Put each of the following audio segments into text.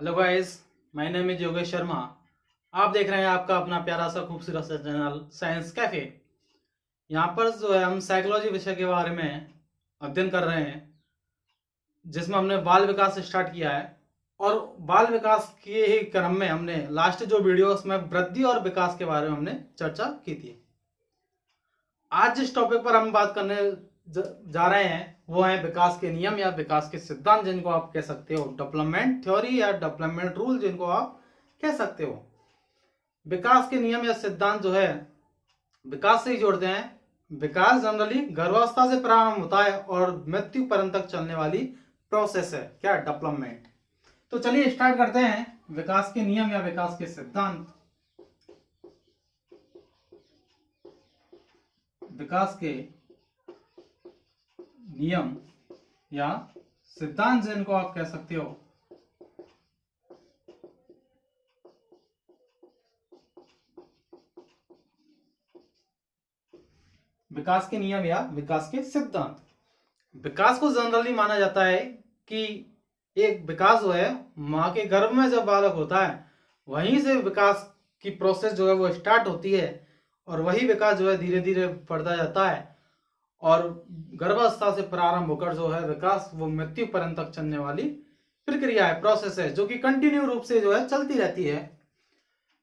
Hello guys, my name is Yogesh Sharma. आप देख रहे हैं आपका अपना प्यारा सा खूबसूरत सा चैनल साइंस कैफे। यहाँ पर जो है हम साइकोलॉजी विषय के बारे में अध्ययन कर रहे हैं, जिसमें हमने बाल विकास स्टार्ट किया है। और बाल विकास के ही क्रम में हमने लास्ट जो वीडियो उसमें वृद्धि और विकास के बारे में हमने चर्चा की थी। आज जिस टॉपिक पर हम बात करने जा रहे हैं वो है विकास के नियम या विकास के सिद्धांत, जिनको आप कह सकते हो डेवलपमेंट थ्योरी या डेवलपमेंट रूल, जिनको आप कह सकते हो। विकास के नियम या सिद्धांत जो है विकास से ही जोड़ते हैं। विकास जनरली गर्भावस्था से प्रारंभ होता है और मृत्यु पर्यंत तक चलने वाली प्रोसेस है, क्या डेवलपमेंट। तो चलिए स्टार्ट करते हैं विकास के नियम या विकास के सिद्धांत। विकास के नियम या सिद्धांत जिनको आप कह सकते हो। विकास के नियम या विकास के सिद्धांत। विकास को जनरली माना जाता है कि एक विकास जो है मां के गर्भ में जब बालक होता है वहीं से विकास की प्रोसेस जो है वो स्टार्ट होती है, और वही विकास जो है धीरे धीरे बढ़ता जाता है और गर्भावस्था से प्रारंभ होकर जो है विकास वो मृत्यु पर्यंत तक चलने वाली प्रक्रिया है, प्रोसेस है, जो कि कंटिन्यू रूप से जो है चलती रहती है।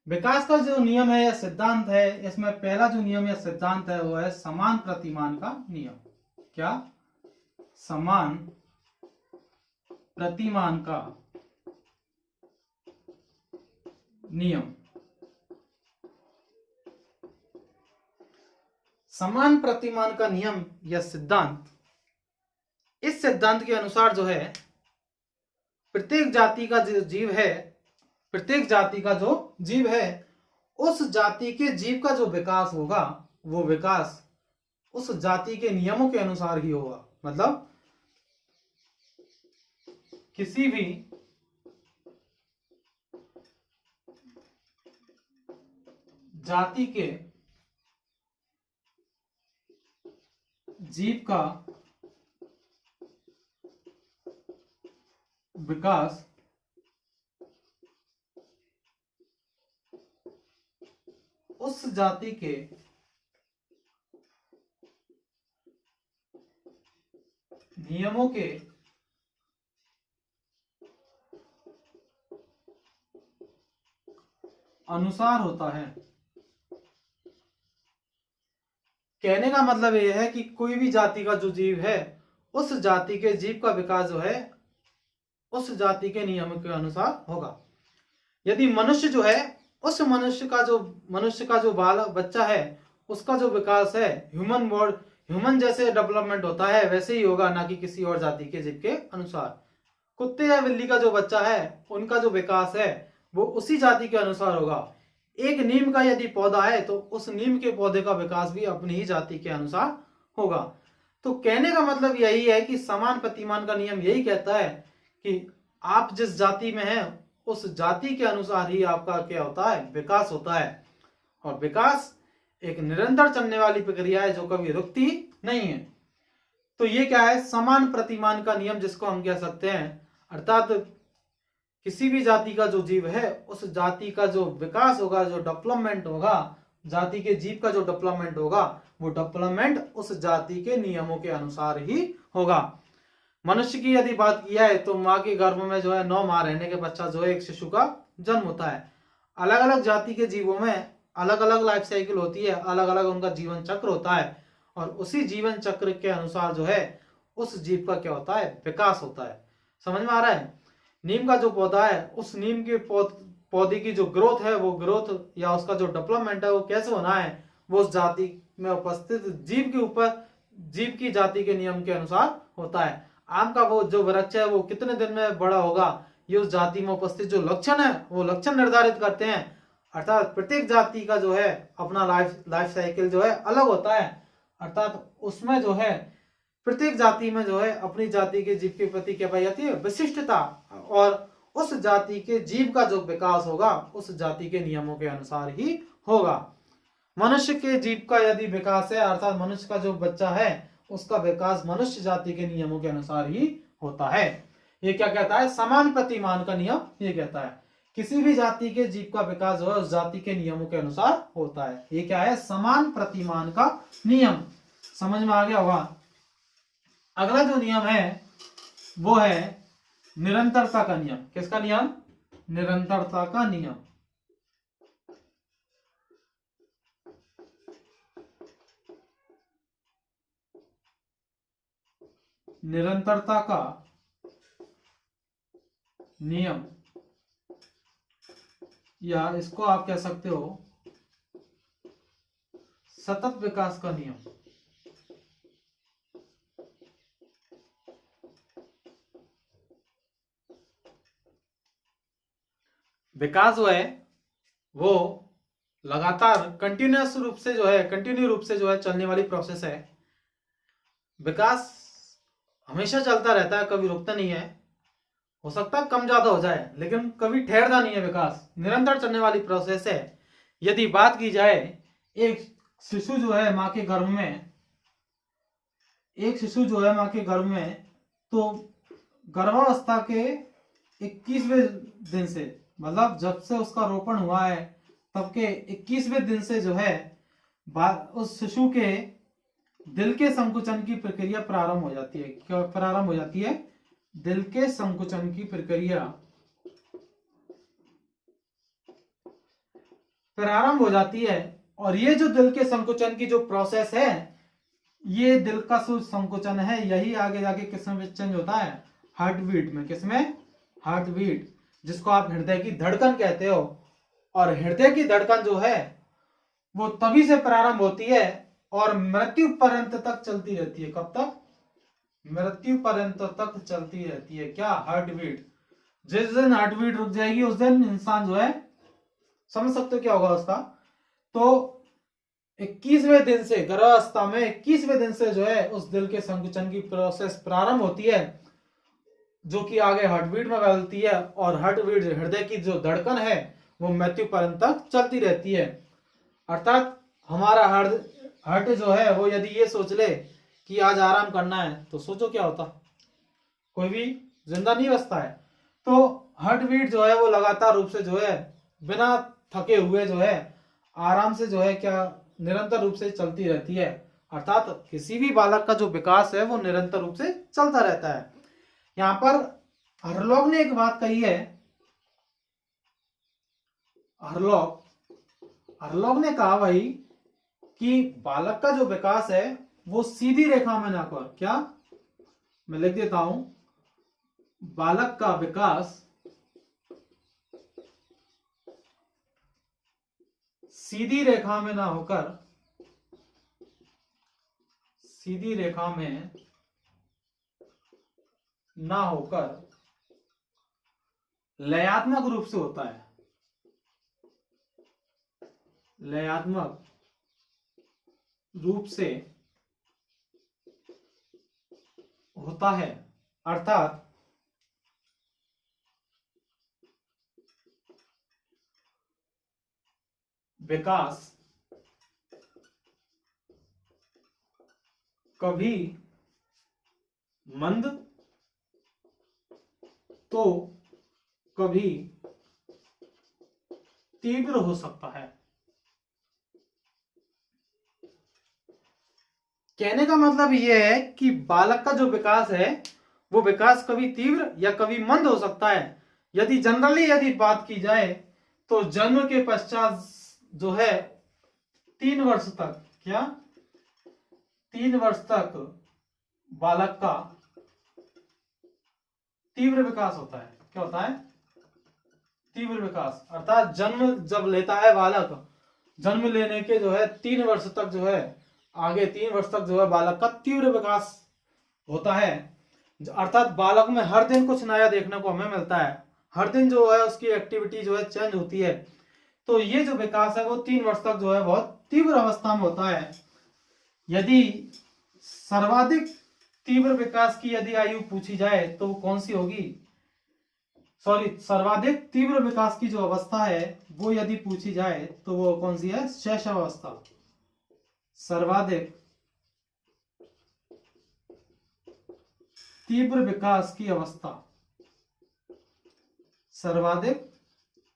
विकास का जो नियम है या सिद्धांत है, इसमें पहला जो नियम या सिद्धांत है वो है समान प्रतिमान का नियम। क्या? समान प्रतिमान का नियम। समान प्रतिमान का नियम या सिद्धांत, इस सिद्धांत के अनुसार जो है प्रत्येक जाति का जो जीव है, प्रत्येक जाति का जो जीव है उस जाति के जीव का जो विकास होगा वो विकास उस जाति के नियमों के अनुसार ही होगा। मतलब किसी भी जाति के जीव का विकास उस जाति के नियमों के अनुसार होता है। कहने का मतलब यह है कि कोई भी जाति का जो जीव है उस जाति के जीव का विकास जो है उस जाति के नियमों के अनुसार होगा। यदि मनुष्य जो है उस मनुष्य का जो बाल बच्चा है उसका जो विकास है ह्यूमन जैसे डेवलपमेंट होता है वैसे ही होगा, ना कि किसी और जाति के जीव के अनुसार। कुत्ते या बिल्ली का जो बच्चा है उनका जो विकास है वो उसी जाति के अनुसार होगा। एक नीम का यदि पौधा है तो उस नीम के पौधे का विकास भी अपनी ही जाति के अनुसार होगा। तो कहने का मतलब यही है कि समान प्रतिमान का नियम यही कहता है कि आप जिस जाति में हैं उस जाति के अनुसार ही आपका क्या होता है, विकास होता है। और विकास एक निरंतर चलने वाली प्रक्रिया है जो कभी रुकती नहीं है। तो ये क्या है, समान प्रतिमान का नियम, जिसको हम कह सकते हैं। अर्थात किसी भी जाति का जो जीव है उस जाति का जो विकास होगा, जो डेवलपमेंट होगा, जाति के जीव का जो डेवलपमेंट होगा वो डेवलपमेंट उस जाति के नियमों के अनुसार ही होगा। मनुष्य की यदि बात किया है तो माँ के गर्भ में जो है 9 माह रहने के पश्चात जो है एक शिशु का जन्म होता है। अलग अलग जाति के जीवों में अलग अलग लाइफ साइकिल होती है, अलग अलग उनका जीवन चक्र होता है, और उसी जीवन चक्र के अनुसार जो है उस जीव का क्या होता है, विकास होता है। समझ में आ रहा है? नीम का जो पौधा है उस नीम के पौधे की जो ग्रोथ है वो ग्रोथ या उसका जो डेवलपमेंट है वो कैसे होना है, वो उस जाति में उपस्थित जीव की जाति के नियम के अनुसार होता है। आम का वो जो वृक्ष है वो कितने दिन में बड़ा होगा, ये उस जाति में उपस्थित जो लक्षण है वो लक्षण निर्धारित करते हैं। अर्थात प्रत्येक जाति का जो है अपना लाइफ साइकिल जो है अलग होता है। अर्थात उसमें जो है प्रत्येक जाति में जो है अपनी जाति के जीव के प्रति क्या पाई जाती है, विशिष्टता, और उस जाति के जीव का जो विकास होगा उस जाति के नियमों के अनुसार ही होगा। मनुष्य के जीव का यदि विकास है, अर्थात मनुष्य का जो बच्चा है उसका विकास मनुष्य जाति के नियमों के अनुसार ही होता है। ये क्या कहता है? समान प्रतिमान का नियम ये कहता है। किसी भी जाति के जीव का विकास जो है उस जाति के नियमों के अनुसार होता है। ये क्या है? समान प्रतिमान का नियम। समझ में आ गया होगा। अगला जो नियम है वो है निरंतरता का नियम। किसका नियम? निरंतरता का नियम। निरंतरता का नियम, या इसको आप कह सकते हो सतत विकास का नियम। विकास जो है वो लगातार कंटिन्यू रूप से जो है चलने वाली प्रोसेस है। विकास हमेशा चलता रहता है, कभी रुकता नहीं है। हो सकता है कम ज्यादा हो जाए लेकिन कभी ठहरता नहीं है। विकास निरंतर चलने वाली प्रोसेस है। यदि बात की जाए, एक शिशु जो है मां के गर्भ में, तो गर्भावस्था के 21वें दिन से, मतलब जब से उसका रोपण हुआ है तब के 21वें दिन से जो है उस शिशु के दिल के संकुचन की प्रक्रिया प्रारंभ हो जाती है। क्या प्रारंभ हो जाती है? दिल के संकुचन की प्रक्रिया प्रारंभ हो जाती है। और ये जो दिल के संकुचन की जो प्रोसेस है, ये दिल का संकुचन है, यही आगे जाके किसमें चेंज होता है? हार्ट बीट में। किसमें? हार्ट बीट, जिसको आप हृदय की धड़कन कहते हो। और हृदय की धड़कन जो है वो तभी से प्रारंभ होती है और मृत्यु पर्यंत तक चलती रहती है। कब तक? मृत्यु पर्यंत तक चलती रहती है। क्या? Heart beat. जिस दिन हार्ट बीट रुक जाएगी उस दिन इंसान जो है, समझ सकते हो क्या होगा उसका? तो 21वें दिन से, गर्भावस्था में 21वें दिन से जो है उस दिल के संकुचन की प्रोसेस प्रारंभ होती है, जो कि आगे हार्ट बीट में बदलती है। और हार्ट बीट, हृदय की जो धड़कन है, वो मृत्यु पर्यंत तक चलती रहती है। अर्थात हमारा हार्ट जो है वो यदि ये सोच ले कि आज आराम करना है, तो सोचो क्या होता? कोई भी जिंदा नहीं बचता है। तो हार्ट बीट जो है वो लगातार रूप से जो है बिना थके हुए जो है आराम से जो है क्या निरंतर रूप से चलती रहती है। अर्थात किसी भी बालक का जो विकास है वो निरंतर रूप से चलता रहता है। यहाँ पर हरलॉग ने एक बात कही है। हरलॉग ने कहा भाई कि बालक का जो विकास है वो सीधी रेखा में ना कर। क्या? मैं लिख देता हूं, बालक का विकास सीधी रेखा में ना होकर, सीधी रेखा में ना होकर लयात्मक रूप से होता है। लयात्मक रूप से होता है। अर्थात विकास कभी मंद तो कभी तीव्र हो सकता है। कहने का मतलब यह है कि बालक का जो विकास है वो विकास कभी तीव्र या कभी मंद हो सकता है। यदि बात की जाए तो जन्म के पश्चात जो है 3 वर्ष तक, क्या 3 वर्ष तक बालक का तीव्र विकास होता है। क्या होता है? तीव्र विकास। अर्थात जन्म जब लेता है बालक, जन्म लेने के जो है 3 वर्ष तक जो है, आगे 3 वर्ष तक जो है बालक का तीव्र विकास होता है। अर्थात बालक में हर दिन कुछ नया देखने को हमें मिलता है। हर दिन जो है उसकी एक्टिविटी जो है चेंज होती है। तो ये जो विकास है वो 3 वर्ष तक जो है बहुत तीव्र अवस्था में होता है। यदि सर्वाधिक तीव्र विकास की यदि आयु पूछी जाए तो वो कौन सी होगी? सर्वाधिक तीव्र विकास की जो अवस्था है वो यदि पूछी जाए तो वो कौन सी है? शैशवावस्था। सर्वाधिक तीव्र विकास की अवस्था सर्वाधिक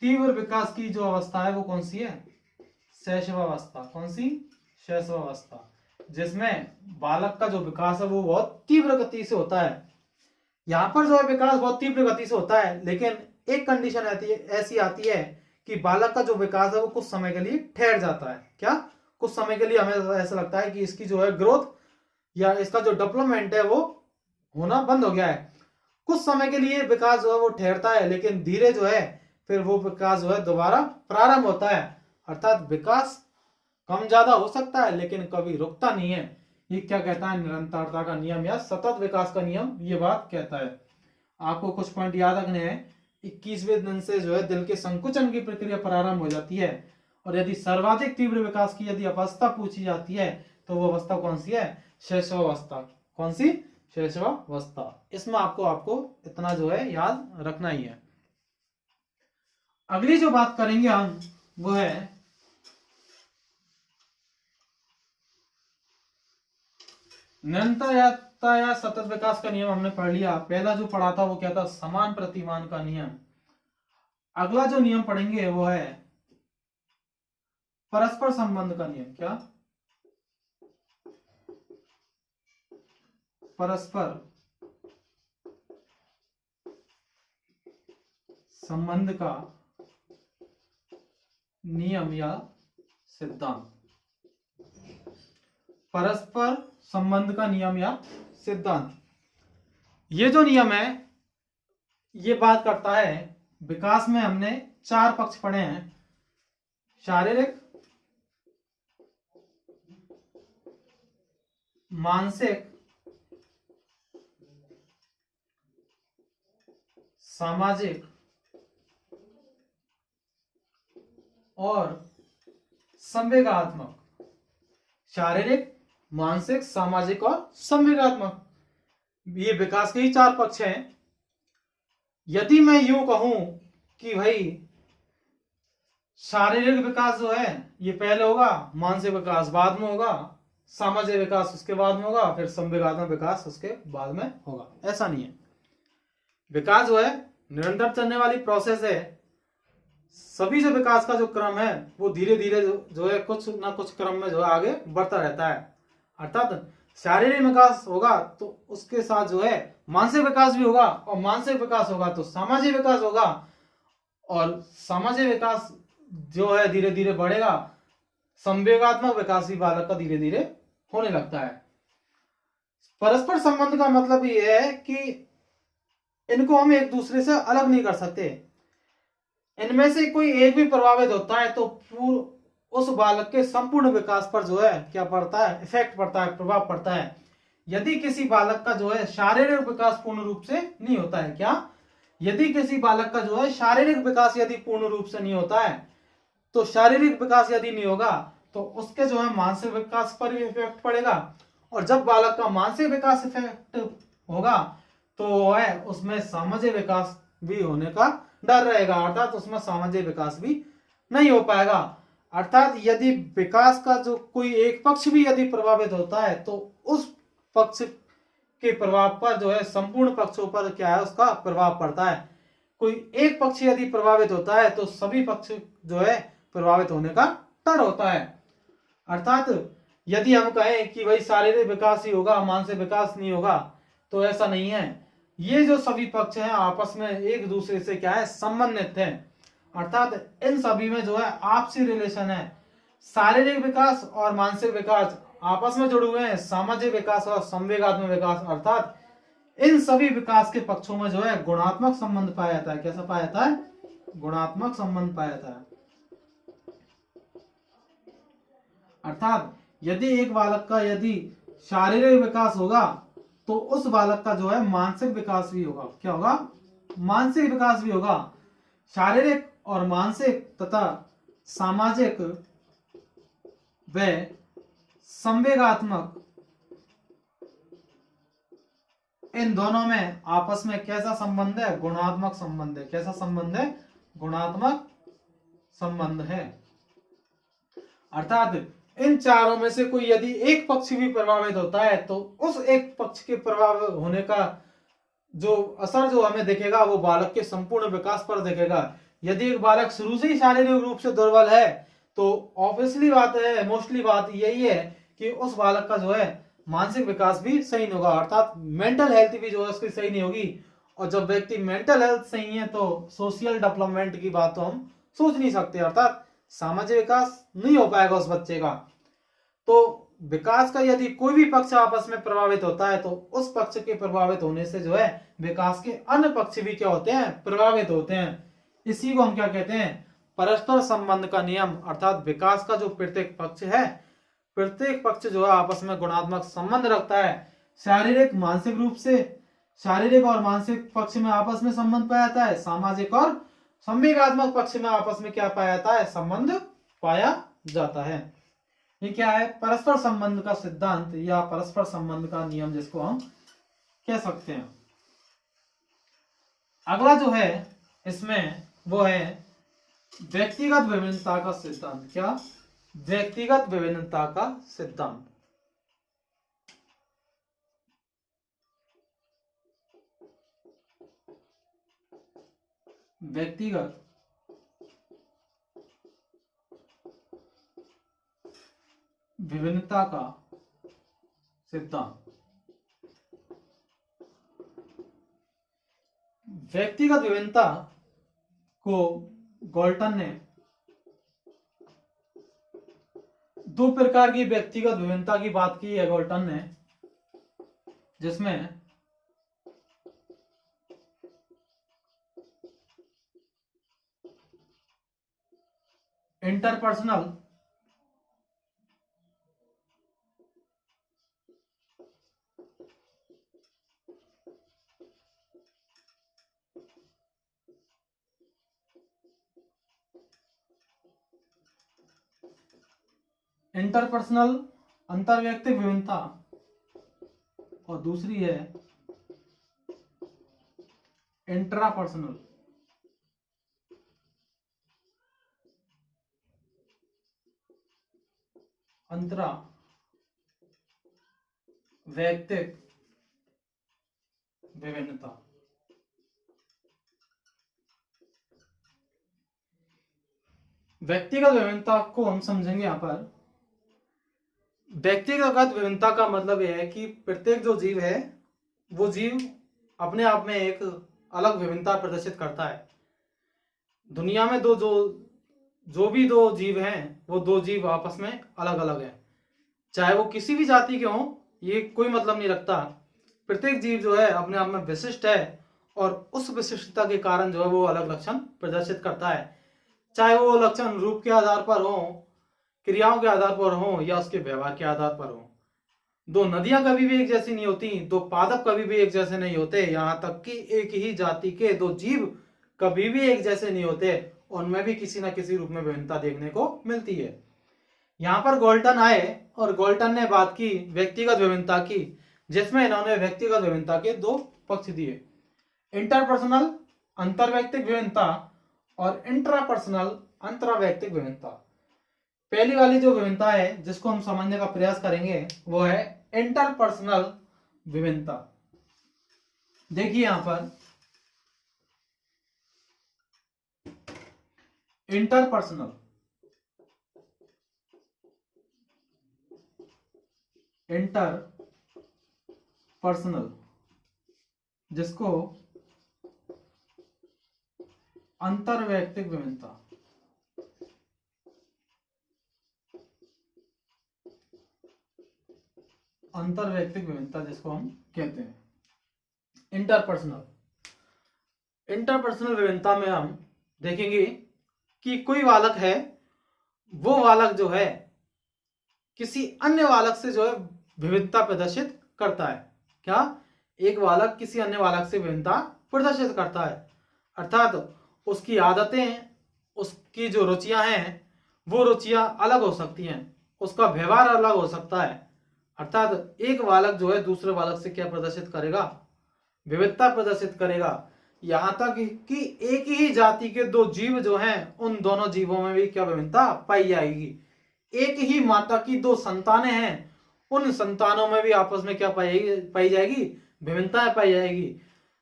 तीव्र विकास की जो अवस्था है वो कौन सी है? शैशवावस्था। कौन सी? शैशवावस्था, जिसमें बालक का जो विकास है वो बहुत तीव्र गति से होता है। यहाँ पर जो है विकास बहुत तीव्र गति से होता है, लेकिन एक कंडीशन ऐसी आती है कि बालक का जो विकास है वो कुछ समय के लिए ठहर जाता है। क्या? कुछ समय के लिए हमें ऐसा लगता है कि इसकी जो है ग्रोथ या इसका जो डेवलपमेंट है वो होना बंद हो गया है। कुछ समय के लिए विकास जो है वो ठहरता है, लेकिन धीरे जो है फिर वो विकास जो है दोबारा प्रारंभ होता है। अर्थात विकास कम ज्यादा हो सकता है लेकिन कभी रुकता नहीं है। ये क्या कहता है? निरंतरता का नियम या सतत विकास का नियम ये बात कहता है। आपको कुछ पॉइंट याद रखने हैं। 21वें दिन से जो है दिल के संकुचन की प्रक्रिया प्रारंभ हो जाती है, और यदि सर्वाधिक तीव्र विकास की यदि अवस्था पूछी जाती है तो वो अवस्था कौन सी है? शैशवावस्था। कौन सी? शैशवावस्था। इसमें आपको इतना जो है याद रखना ही है। अगली जो बात करेंगे हम वो है निरंतरता या सतत विकास का नियम। हमने पढ़ लिया। पहला जो पढ़ा था वो क्या था? समान प्रतिमान का नियम। अगला जो नियम पढ़ेंगे वो है परस्पर संबंध का नियम। क्या? परस्पर संबंध का नियम या सिद्धांत। परस्पर संबंध का नियम या सिद्धांत। ये जो नियम है ये बात करता है विकास में। हमने 4 पक्ष पढ़े हैं: शारीरिक, मानसिक, सामाजिक और संवेगात्मक। शारीरिक, मानसिक, सामाजिक और संवेगात्मक, ये विकास के ही 4 पक्ष हैं। यदि मैं यूं कहूं कि भाई शारीरिक विकास जो है ये पहले होगा, मानसिक विकास बाद में होगा, सामाजिक विकास उसके बाद में होगा, फिर संवेगात्मक विकास उसके बाद में होगा, ऐसा नहीं है। विकास जो है निरंतर चलने वाली प्रोसेस है। सभी जो विकास का जो क्रम है वो धीरे धीरे जो है कुछ ना कुछ क्रम में जो है आगे बढ़ता रहता है। अर्थात शारीरिक विकास होगा तो उसके साथ जो है मानसिक विकास भी होगा, और मानसिक विकास होगा तो सामाजिक विकास होगा, और सामाजिक विकास जो है धीरे धीरे बढ़ेगा। संवेगात्मक विकास भी बालक का धीरे धीरे होने लगता है। परस्पर संबंध का मतलब ये है कि इनको हम एक दूसरे से अलग नहीं कर सकते। इनमें से कोई एक भी प्रभावित होता है तो उस बालक के संपूर्ण विकास पर जो है क्या पड़ता है? इफेक्ट पड़ता है, प्रभाव पड़ता है। यदि किसी बालक का जो है शारीरिक विकास पूर्ण रूप से नहीं होता है, क्या? यदि किसी बालक का जो है शारीरिक विकास यदि पूर्ण रूप से नहीं होता है, तो शारीरिक विकास यदि नहीं होगा तो उसके जो है मानसिक विकास पर भी इफेक्ट पड़ेगा, और जब बालक का मानसिक विकास इफेक्ट होगा तो है उसमें सामाजिक विकास भी होने का डर रहेगा। अर्थात उसमें सामाजिक विकास भी नहीं हो पाएगा। अर्थात यदि विकास का जो कोई एक पक्ष भी यदि प्रभावित होता है तो उस पक्ष के प्रभाव पर जो है संपूर्ण पक्षों पर क्या है? उसका प्रभाव पड़ता है। कोई एक पक्ष यदि प्रभावित होता है तो सभी पक्ष जो है प्रभावित होने का डर होता है। अर्थात यदि हम कहें कि भाई शारीरिक विकास ही होगा, मानसिक विकास नहीं होगा, तो ऐसा नहीं है। ये जो सभी पक्ष हैं आपस में एक दूसरे से क्या है? संबंधित हैं। अर्थात इन सभी में जो है आपसी रिलेशन है। शारीरिक विकास और मानसिक विकास आपस में जुड़े हुए हैं, सामाजिक विकास और संवेगात्मक विकास। अर्थात इन सभी विकास के पक्षों में जो है गुणात्मक संबंध पाया जाता है। कैसा पाया जाता है? गुणात्मक संबंध पाया जाता है। अर्थात यदि एक बालक का यदि शारीरिक विकास होगा तो उस बालक का जो है मानसिक विकास भी होगा। क्या होगा? मानसिक विकास भी होगा। शारीरिक और मानसिक तथा सामाजिक व संवेगात्मक, इन दोनों में आपस में कैसा संबंध है? गुणात्मक संबंध है। कैसा संबंध है? गुणात्मक संबंध है। अर्थात इन चारों में से कोई यदि एक पक्ष भी प्रभावित होता है तो उस एक पक्ष के प्रभाव होने का जो असर जो हमें दिखेगा वो बालक के संपूर्ण विकास पर दिखेगा। यदि एक बालक शुरू से ही शारीरिक रूप से दुर्बल है तो ऑब्वियसली बात है, मोस्टली बात यही है कि उस बालक का जो है मानसिक विकास भी सही नहीं होगा, अर्थात मेंटल हेल्थ भी जो है उसकी सही नहीं होगी। और जब व्यक्ति मेंटल हेल्थ सही है तो सोशल डेवलपमेंट की बात तो हम सोच नहीं सकते, अर्थात सामाजिक विकास नहीं हो पाएगा उस बच्चे का। तो विकास का यदि कोई भी पक्ष आपस में प्रभावित होता है तो उस पक्ष के प्रभावित होने से जो है विकास के अन्य पक्ष भी क्या होते हैं, प्रभावित होते हैं। इसी को हम क्या कहते हैं, परस्पर संबंध का नियम। अर्थात विकास का जो प्रत्येक पक्ष है, प्रत्येक पक्ष जो है आपस में गुणात्मक संबंध रखता है। शारीरिक मानसिक रूप से, शारीरिक और मानसिक पक्ष में आपस में संबंध पाया जाता है, सामाजिक और संवेगात्मक पक्ष में आपस में क्या पाया जाता है, संबंध पाया जाता है। ये क्या है, परस्पर संबंध का सिद्धांत या परस्पर संबंध का नियम जिसको हम कह सकते हैं। अगला जो है इसमें वो है व्यक्तिगत विभिन्नता का सिद्धांत। क्या, व्यक्तिगत विभिन्नता का सिद्धांत। व्यक्तिगत विभिन्नता का सिद्धांत। व्यक्तिगत विभिन्नता को गॉल्टन ने दो प्रकार की व्यक्तिगत विभिन्नता की बात की है गॉल्टन ने, जिसमें इंटरपर्सनल इंटरपर्सनल अंतर्वैयक्तिक विभिन्नता और दूसरी है इंट्रापर्सनल अंतरा वैयक्तिक विभिन्नता। व्यक्तिगत विभिन्नता को हम समझेंगे यहां पर। व्यक्तिगत विभिन्नता का मतलब यह है कि प्रत्येक जो जीव है वो जीव अपने आप में एक अलग विभिन्नता प्रदर्शित करता है। दुनिया में जो भी दो जीव हैं वो दो जीव आपस में अलग अलग हैं, चाहे वो किसी भी जाति के हों, ये कोई मतलब नहीं रखता। प्रत्येक जीव जो है अपने आप में विशिष्ट है और उस विशिष्टता के कारण जो है वो अलग लक्षण प्रदर्शित करता है, चाहे वो लक्षण रूप के आधार पर हो, क्रियाओं के आधार पर हो या उसके व्यवहार के आधार पर हो। दो नदियां कभी भी एक जैसी नहीं होती, दो पादप कभी भी एक जैसे नहीं होते, यहाँ तक कि एक ही जाति के दो जीव कभी भी एक जैसे नहीं होते, उनमें भी किसी न किसी रूप में विभिन्नता देखने को मिलती है। यहाँ पर गॉल्टन आए और गॉल्टन ने बात की व्यक्तिगत विभिन्नता की, जिसमें इन्होंने व्यक्तिगत विभिन्नता के दो पक्ष दिए, इंटरपर्सनल अंतर्वैयक्तिक विभिन्नता और इंट्रापर्सनल अंतरावैयक्तिक विभिन्नता। पहली वाली जो विभिन्नता है जिसको हम समझने का प्रयास करेंगे वो है इंटरपर्सनल विभिन्नता। देखिए यहां पर इंटरपर्सनल जिसको अंतर्वैयक्तिक विभिन्नता, अंतर्वैयक्तिक विभिन्नता जिसको हम कहते हैं इंटरपर्सनल विभिन्नता में हम देखेंगे कि कोई बालक है, वो बालक जो है किसी अन्य बालक से जो है विविधता प्रदर्शित करता है। क्या, एक बालक किसी अन्य बालक से विभिन्नता प्रदर्शित करता है, अर्थात उसकी आदतें, उसकी जो रुचियां हैं वो रुचियां अलग हो सकती हैं, उसका व्यवहार अलग हो सकता है। अर्थात एक बालक जो है दूसरे बालक से क्या प्रदर्शित करेगा, विविधता प्रदर्शित करेगा। यहां तक कि एक ही जाति के दो जीव जो हैं उन दोनों जीवों में भी क्या विभिन्नता पाई जाएगी। एक ही माता की दो संतानें हैं, उन संतानों में भी आपस में क्या पाई जाएगी, विभिन्नताएं पाई जाएगी।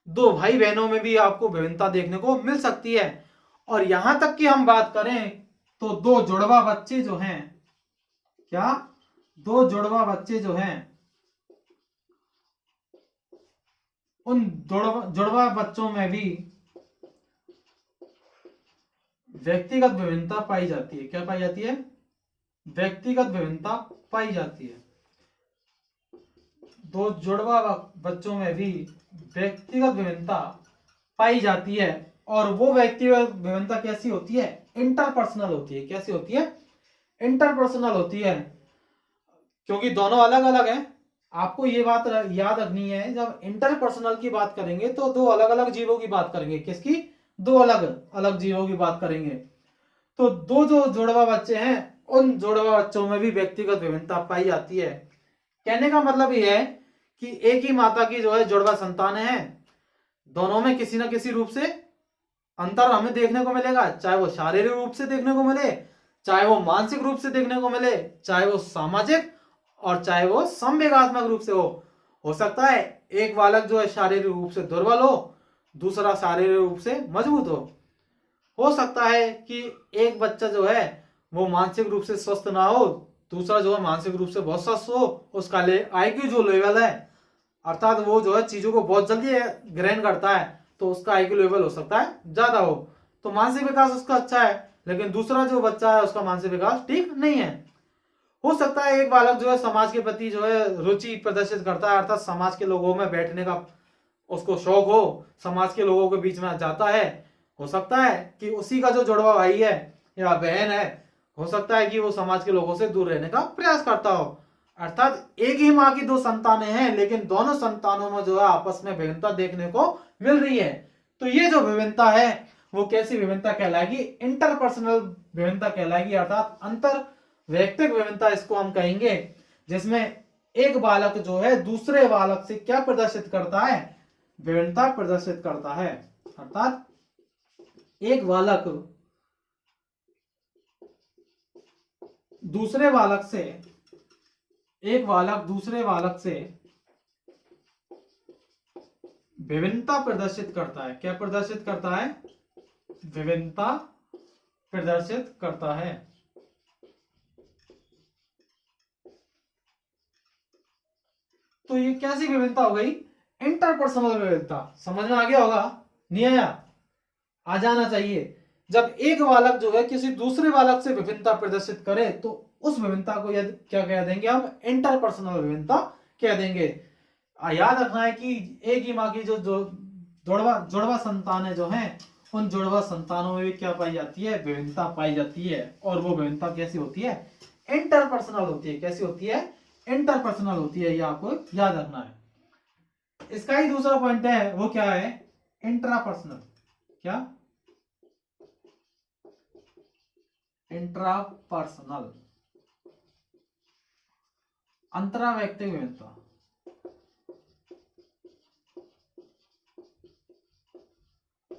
दो भाई बहनों में भी आपको विभिन्नता देखने को मिल सकती है। और यहां तक कि हम बात करें तो दो जुड़वा बच्चे जो हैं, क्या, दो जुड़वा बच्चे जो हैं, उन जुड़वा बच्चों में भी व्यक्तिगत विभिन्नता पाई जाती है। क्या पाई जाती है? व्यक्तिगत विभिन्नता पाई जाती है। दो जुड़वा बच्चों में भी व्यक्तिगत विभिन्नता पाई जाती है। और वो व्यक्तिगत विभिन्नता कैसी होती है? इंटरपर्सनल होती है। कैसी होती है? इंटरपर्सनल होती है, क्योंकि दोनों अलग अलग हैं। आपको ये बात याद रखनी है, जब इंटरपर्सनल की बात करेंगे तो दो अलग अलग जीवों की बात करेंगे। किसकी? दो अलग अलग जीवों की बात करेंगे। तो दो जो जुड़वा बच्चे हैं, उन जुड़वा बच्चों में भी व्यक्तिगत विभिन्नता पाई जाती है। कहने का मतलब यह है कि एक ही माता की जो है जुड़वा संतानें हैं, दोनों में किसी न किसी रूप से अंतर हमें देखने को मिलेगा, चाहे वो शारीरिक रूप से देखने को मिले, चाहे वो मानसिक रूप से देखने को मिले, चाहे वो सामाजिक और चाहे वो संवेगात्मक रूप से हो सकता है एक बालक जो है शारीरिक रूप से दुर्बल हो, दूसरा शारीरिक रूप से मजबूत हो सकता है कि एक बच्चा जो है वो मानसिक रूप से स्वस्थ ना हो, दूसरा जो है मानसिक रूप से बहुत स्वस्थ हो। उसका आईक्यू जो लेवल है, अर्थात वो जो है चीजों को बहुत जल्दी ग्रहण करता है, तो उसका आईक्यू लेवल हो सकता है ज्यादा हो, तो मानसिक विकास उसका अच्छा है। लेकिन दूसरा जो बच्चा है उसका मानसिक विकास ठीक नहीं है। हो सकता है एक बालक जो है समाज के प्रति जो है रुचि प्रदर्शित करता है, अर्थात समाज के लोगों में बैठने का उसको शौक हो, समाज के लोगों के बीच में जाता है। हो सकता है कि उसी का जो जुड़वा भाई है या बहन है, हो सकता है कि वो समाज के लोगों से दूर रहने का प्रयास करता हो। अर्थात एक ही माँ की दो संतानें हैं, लेकिन दोनों संतानों में जो है आपस में विभिन्नता देखने को मिल रही है। तो ये जो विभिन्नता है वो कैसी विभिन्नता कहलाएगी? इंटरपर्सनल विभिन्नता कहलाएगी, अर्थात अंतर वैयक्तिक विभिन्नता इसको हम कहेंगे, जिसमें एक बालक जो है दूसरे बालक से क्या प्रदर्शित करता है? विभिन्नता प्रदर्शित करता है। अर्थात एक बालक दूसरे बालक से, एक बालक दूसरे बालक से विभिन्नता प्रदर्शित करता है। क्या प्रदर्शित करता है? विभिन्नता प्रदर्शित करता है। तो ये कैसी विभिन्नता हो गई? इंटरपर्सनल विभिन्नता। समझ में आ गया होगा? नहीं आया? आ जाना चाहिए। जब एक बालक जो है किसी दूसरे बालक से विभिन्नता प्रदर्शित करे तो उस विभिन्नता को क्या कह देंगे? हम इंटरपर्सनल विभिन्नता कह देंगे। याद रखना है कि एक ही माँ की जो जुड़वा संतानें जो हैं, उन जुड़वा संतानों में भी क्या पाई जाती है? विभिन्नता पाई जाती है। और वो विभिन्नता कैसी होती है? इंटरपर्सनल होती है। कैसी होती है? इंटरपर्सनल होती है। ये आपको याद रखना है। इसका ही दूसरा पॉइंट है, वो क्या है? इंट्रापर्सनल। क्या? इंट्रापर्सनल, अंतरा वैयक्तिक विभिन्नता।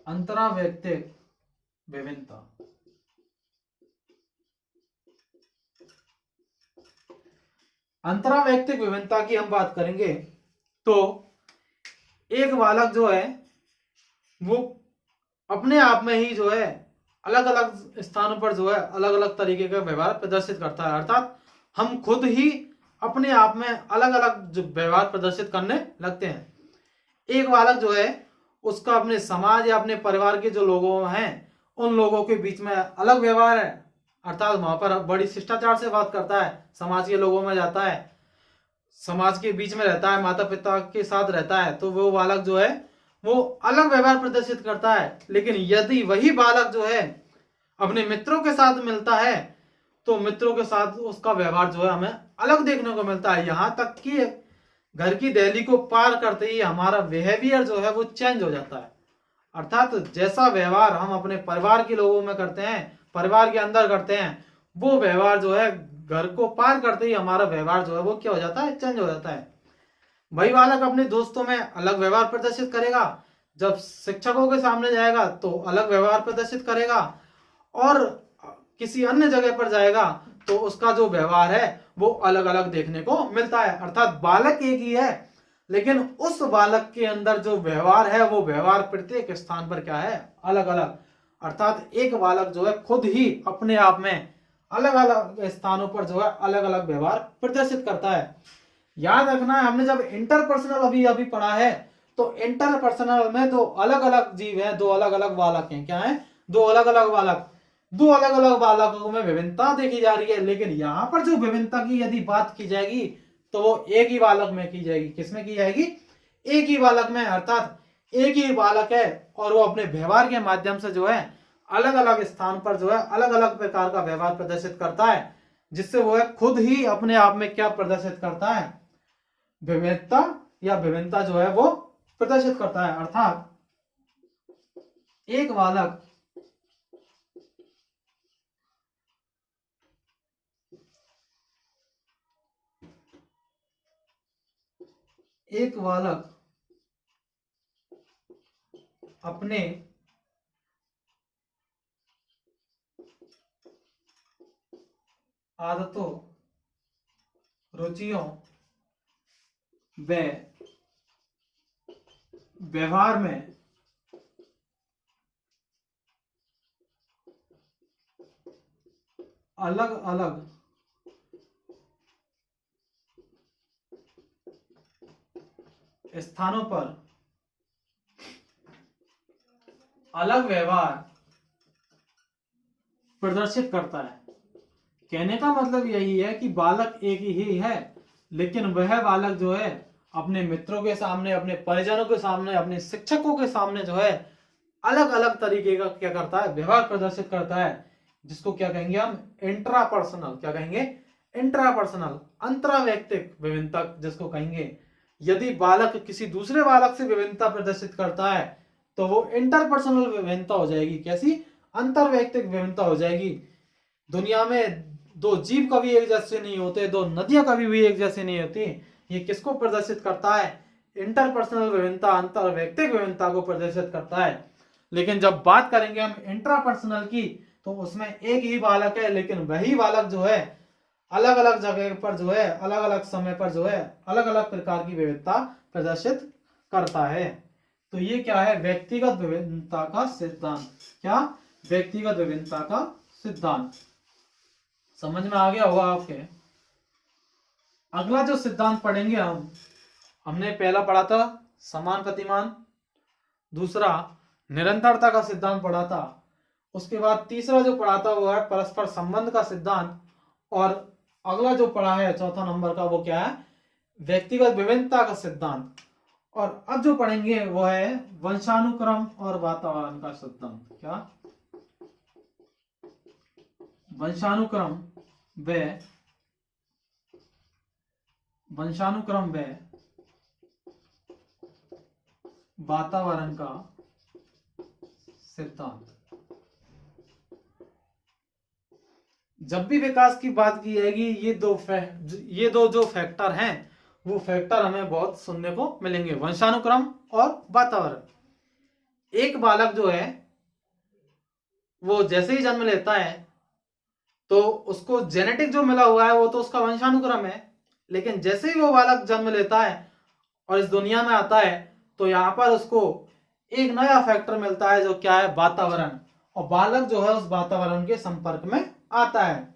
अंतरा वैयक्तिक विभिन्नता। अंतरा वैयक्तिक विभिन्नता की हम बात करेंगे तो एक बालक जो है वो अपने आप में ही जो है अलग अलग स्थानों पर जो है अलग अलग तरीके का व्यवहार प्रदर्शित करता है। अर्थात हम खुद ही अपने आप में अलग अलग जो व्यवहार प्रदर्शित करने लगते हैं। एक बालक जो है उसका अपने समाज या अपने परिवार के जो लोगों हैं उन लोगों के बीच में अलग व्यवहार है, अर्थात वहां पर बड़ी शिष्टाचार से बात करता है, समाज के लोगों में जाता है, समाज के बीच में रहता है, माता पिता के साथ रहता है, तो वो बालक जो है वो अलग व्यवहार प्रदर्शित करता है। लेकिन यदि वही बालक जो है अपने मित्रों के साथ मिलता है तो मित्रों के साथ उसका व्यवहार जो है हमें अलग देखने को मिलता है। यहां तक कि घर की दहली को पार करते ही हमारा बिहेवियर जो है वो चेंज हो जाता है। अर्थात जैसा व्यवहार हम अपने परिवार के लोगों में करते हैं, परिवार के अंदर करते हैं, वो व्यवहार जो है घर को पार करते ही हमारा व्यवहार जो है वो क्या हो जाता है? चेंज हो जाता है। वही बालक अपने दोस्तों में अलग व्यवहार प्रदर्शित करेगा, जब शिक्षकों के सामने जाएगा तो अलग व्यवहार प्रदर्शित करेगा, और किसी अन्य जगह पर जाएगा तो उसका जो व्यवहार है वो अलग अलग देखने को मिलता है। अर्थात बालक एक ही है, लेकिन उस बालक के अंदर जो व्यवहार है वो व्यवहार प्रत्येक स्थान पर क्या है, अलग अलग। अर्थात एक बालक जो है खुद ही अपने आप में अलग अलग स्थानों पर जो है अलग अलग व्यवहार प्रदर्शित करता है। याद रखना है, हमने जब इंटरपर्सनल अभी अभी पढ़ा है तो इंटरपर्सनल में दो अलग अलग जीव हैं, दो अलग अलग बालक हैं। क्या है? दो अलग अलग बालक। दो अलग अलग बालकों में विभिन्नता देखी जा रही है, लेकिन यहां पर जो विभिन्नता की यदि बात की जाएगी तो वो एक ही बालक में की जाएगी। किसमें की जाएगी? एक ही बालक में। अर्थात एक ही बालक है और वो अपने व्यवहार के माध्यम से जो है अलग अलग स्थान पर जो है अलग अलग प्रकार का व्यवहार प्रदर्शित करता है, जिससे वो है खुद ही अपने आप में क्या प्रदर्शित करता है? विविधता या विभिन्नता जो है वो प्रदर्शित करता है। अर्थात एक बालक अपने आदतों, रुचियों व व्यवहार में अलग अलग स्थानों पर अलग व्यवहार प्रदर्शित करता है। कहने का मतलब यही है कि बालक एक ही है, लेकिन वह बालक जो है अपने मित्रों के सामने, अपने परिजनों के सामने, अपने शिक्षकों के सामने जो है अलग अलग तरीके का क्या करता है? व्यवहार प्रदर्शित करता है, जिसको क्या कहेंगे हम? इंट्रापर्सनल। क्या कहेंगे? इंट्रापर्सनल, अंतरावैयक्तिक विभिन्नता जिसको कहेंगे। यदि बालक किसी दूसरे बालक से विभिन्नता प्रदर्शित करता है तो वो इंटरपर्सनल विभिन्नता हो जाएगी। कैसी? अंतरवैयक्तिक विभिन्नता हो जाएगी। दुनिया में दो जीव कभी एक जैसे नहीं होते, दो नदियां कभी भी एक जैसे नहीं होती। ये किसको प्रदर्शित करता है? इंटरपर्सनल विभिन्नता, अंतरवैयक्तिक विभिन्नता को प्रदर्शित करता है। लेकिन जब बात करेंगे हम इंट्रापर्सनल की तो उसमें एक ही बालक है, लेकिन वही बालक जो है अलग अलग जगह पर जो है अलग अलग समय पर जो है अलग अलग प्रकार की विविधता प्रदर्शित करता है। तो ये क्या है? व्यक्तिगत विभिन्नता का सिद्धांत। क्या? व्यक्तिगत विभिन्नता का सिद्धांत। समझ में आ गया होगा आपके। अगला जो सिद्धांत पढ़ेंगे हमने पहला पढ़ा था समान प्रतिमान, दूसरा निरंतरता का सिद्धांत पढ़ा था, उसके बाद तीसरा जो पढ़ा था वो है परस्पर संबंध का सिद्धांत, और अगला जो पढ़ा है चौथा नंबर का वो क्या है? व्यक्तिगत विभिन्नता का सिद्धांत। और अब जो पढ़ेंगे वो है वंशानुक्रम और वातावरण का सिद्धांत। क्या? वंशानुक्रम व वातावरण का सिद्धांत। जब भी विकास की बात की जाएगी ये दो जो फैक्टर हैं वो फैक्टर हमें बहुत सुनने को मिलेंगे, वंशानुक्रम और वातावरण। एक बालक जो है वो जैसे ही जन्म लेता है तो उसको जेनेटिक जो मिला हुआ है वो तो उसका वंशानुक्रम है, लेकिन जैसे ही वो बालक जन्म लेता है और इस दुनिया में आता है तो यहाँ पर उसको एक नया फैक्टर मिलता है जो क्या है? वातावरण। और बालक जो है उस वातावरण के संपर्क में आता है।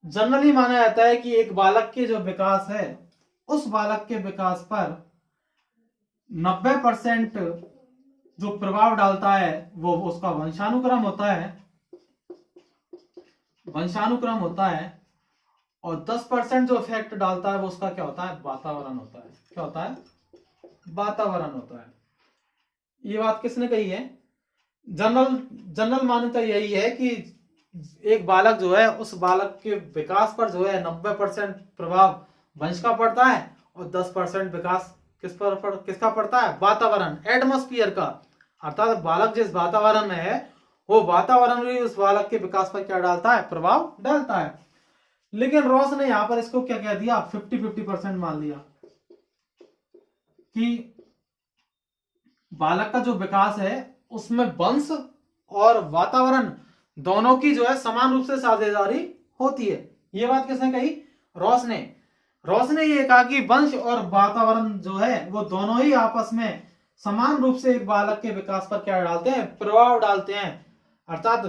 जनरली माना जाता है कि एक बालक के जो विकास है उस बालक के विकास पर 90% जो प्रभाव डालता है वो उसका वंशानुक्रम होता है, और 10% जो इफेक्ट डालता है वो उसका क्या होता है? वातावरण होता है। क्या होता है? वातावरण होता है। ये बात किसने कही है? जनरल मान्यता यही है कि एक बालक जो है उस बालक के विकास पर जो है 90% प्रभाव वंश का पड़ता है और 10% विकास किसका पड़ता है? वातावरण, एटमॉस्फेयर का। अर्थात बालक जिस वातावरण में है वो वातावरण भी उस बालक के विकास पर क्या डालता है? प्रभाव डालता है। लेकिन रॉस ने यहां पर इसको क्या कह दिया? 50-50% मान लिया कि बालक का जो विकास है उसमें वंश और वातावरण दोनों की जो है समान रूप से साझेदारी होती है। ये बात किसने कही? रॉस ने। रॉस ने ये कहा कि वंश और वातावरण जो है वो दोनों ही आपस में समान रूप से एक बालक के विकास पर क्या डालते हैं, प्रभाव डालते हैं। अर्थात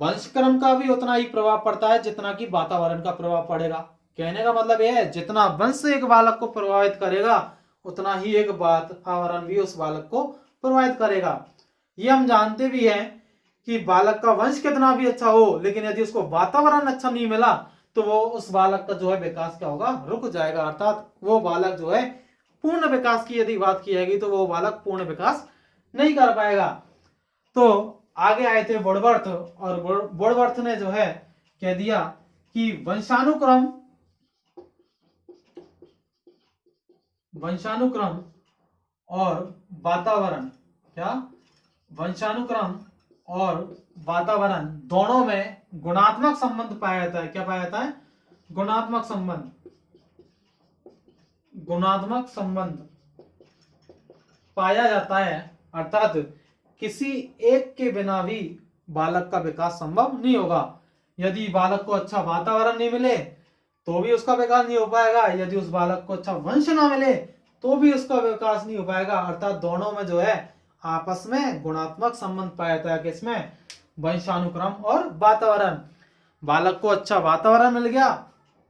वंश क्रम का भी उतना ही प्रभाव पड़ता है जितना कि वातावरण का प्रभाव पड़ेगा। कहने का मतलब यह है जितना वंश एक बालक को प्रभावित करेगा उतना ही एक वातावरण भी उस बालक को प्रभावित करेगा। ये हम जानते भी हैं कि बालक का वंश कितना भी अच्छा हो, लेकिन यदि उसको वातावरण अच्छा नहीं मिला तो वो उस बालक का जो है विकास क्या होगा, रुक जाएगा। अर्थात वो बालक जो है पूर्ण विकास की यदि बात की जाएगी तो वो बालक पूर्ण विकास नहीं कर पाएगा। तो आगे आए थे वुडवर्थ, और वुडवर्थ ने जो है कह दिया कि वंशानुक्रम और वातावरण, क्या, वंशानुक्रम और वातावरण दोनों में गुणात्मक संबंध पाया जाता है। क्या पाया जाता है, गुणात्मक संबंध पाया जाता है। अर्थात किसी एक के बिना भी बालक का विकास संभव नहीं होगा। यदि बालक को अच्छा वातावरण नहीं मिले तो भी उसका विकास नहीं हो पाएगा, यदि उस बालक को अच्छा वंश ना मिले तो भी उसका विकास नहीं हो पाएगा। अर्थात दोनों में जो है आपस में गुणात्मक संबंध पाया जाता है। किसमें, वंशानुक्रम और वातावरण। बालक को अच्छा वातावरण मिल गया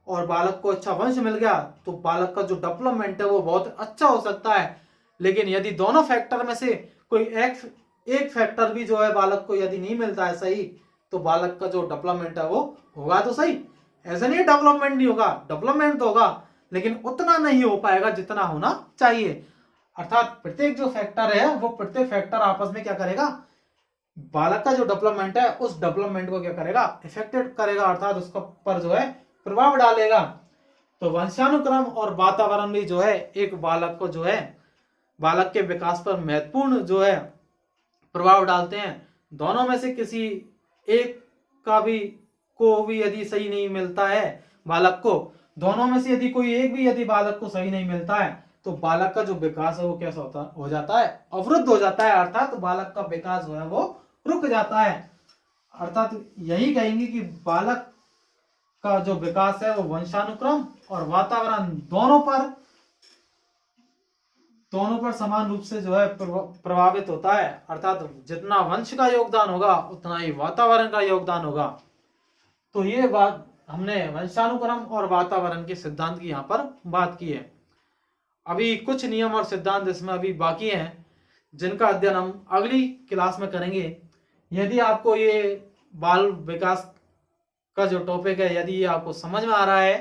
और बालक को अच्छा वंश मिल गया तो बालक का जो डेवलपमेंट है वो बहुत अच्छा हो सकता है। लेकिन यदि दोनों फैक्टर में से कोई एक फैक्टर भी जो है बालक को यदि नहीं मिलता है सही, तो बालक का जो डेवलपमेंट है वो होगा तो सही, ऐसा नहीं डेवलपमेंट नहीं होगा, डेवलपमेंट तो होगा लेकिन उतना नहीं हो पाएगा जितना होना चाहिए। अर्थात प्रत्येक जो फैक्टर है वो प्रत्येक फैक्टर आपस में क्या करेगा, बालक का जो डेवलपमेंट है उस डेवलपमेंट को क्या करेगा, इफेक्टेड करेगा। अर्थात उसका पर जो है प्रभाव डालेगा। तो वंशानुक्रम और वातावरण भी जो है एक बालक को जो है, बालक के विकास पर महत्वपूर्ण जो है प्रभाव डालते हैं। दोनों में से किसी एक का भी को भी यदि सही नहीं मिलता है बालक को, दोनों में से यदि कोई एक भी यदि बालक को सही नहीं मिलता है तो बालक का जो विकास है वो कैसा हो जाता है, अवरुद्ध हो जाता है। अर्थात बालक का विकास जो है वो रुक जाता है। अर्थात यही कहेंगे कि बालक का जो विकास है वो वंशानुक्रम और वातावरण दोनों पर समान रूप से जो है प्रभावित होता है। अर्थात जितना वंश का योगदान होगा उतना ही वातावरण का योगदान होगा। तो ये बात हमने वंशानुक्रम और वातावरण के सिद्धांत की यहाँ पर बात की है। अभी कुछ नियम और सिद्धांत इसमें अभी बाकी हैं जिनका अध्ययन हम अगली क्लास में करेंगे। यदि आपको ये बाल विकास का जो टॉपिक है यदि ये आपको समझ में आ रहा है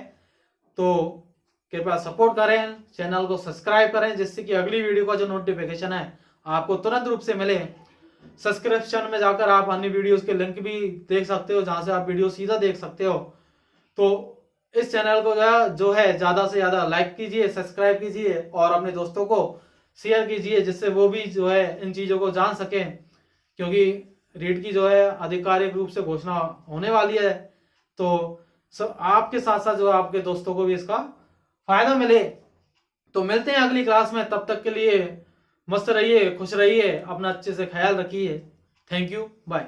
तो कृपया सपोर्ट करें, चैनल को सब्सक्राइब करें जिससे कि अगली वीडियो का जो नोटिफिकेशन है आपको तुरंत रूप से मिले। सब्सक्रिप्शन में जाकर आप अन्य वीडियोस के लिंक भी देख सकते हो जहां से आप वीडियो सीधा देख सकते हो। तो इस चैनल को जो है ज्यादा से ज्यादा लाइक कीजिए, सब्सक्राइब कीजिए और अपने दोस्तों को शेयर कीजिए जिससे वो भी जो है इन चीजों को जान सकें, क्योंकि रीट की जो है आधिकारिक रूप से घोषणा होने वाली है। तो आपके साथ साथ जो है आपके दोस्तों को भी इसका फायदा मिले। तो मिलते हैं अगली क्लास में, तब तक के लिए मस्त रहिए, खुश रहिए, अपना अच्छे से ख्याल रखिए। Thank you, bye.